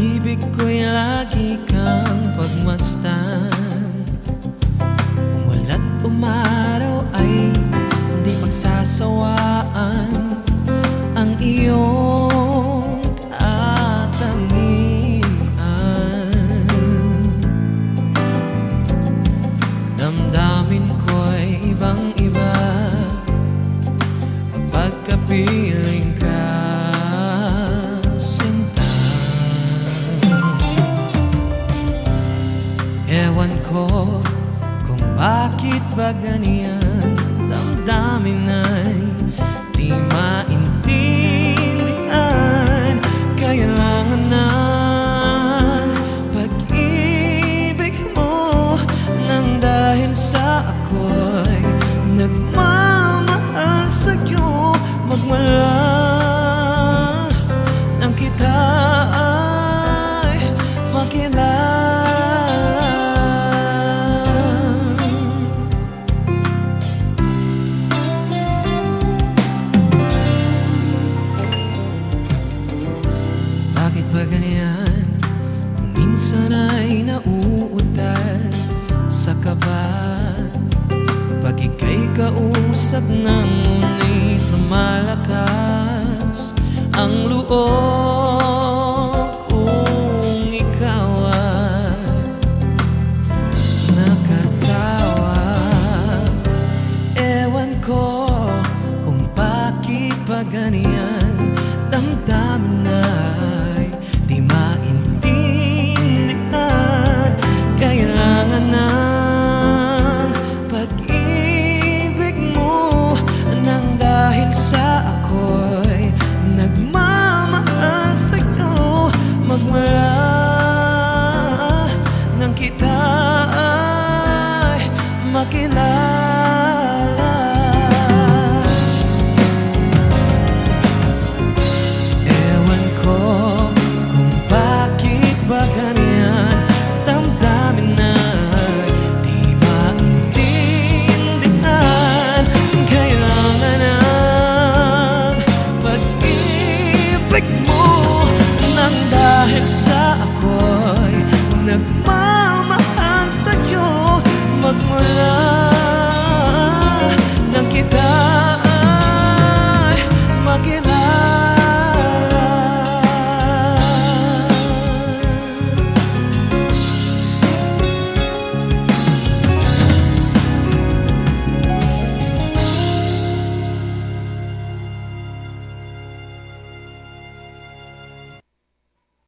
Ibig ko'y lagi kang pagmasdan. Umulat umaraw ay hindi pagsasawaan ang iyong katangian. Damdamin ko'y ibang-iba kapag kapiling ka, sinta. Ewan ko kung bakit ba ganyan, damdamin ay di maintindihan. Kailangan ng pag-ibig mo nang dahil sa ako'y nagmamahal sa'yo. Magmula nang kita ay makilala. Bakit ba ganyan? Minsan ay nauutal sa kaba kapag ika'y kausap ng ngunit lumalakas ang loob.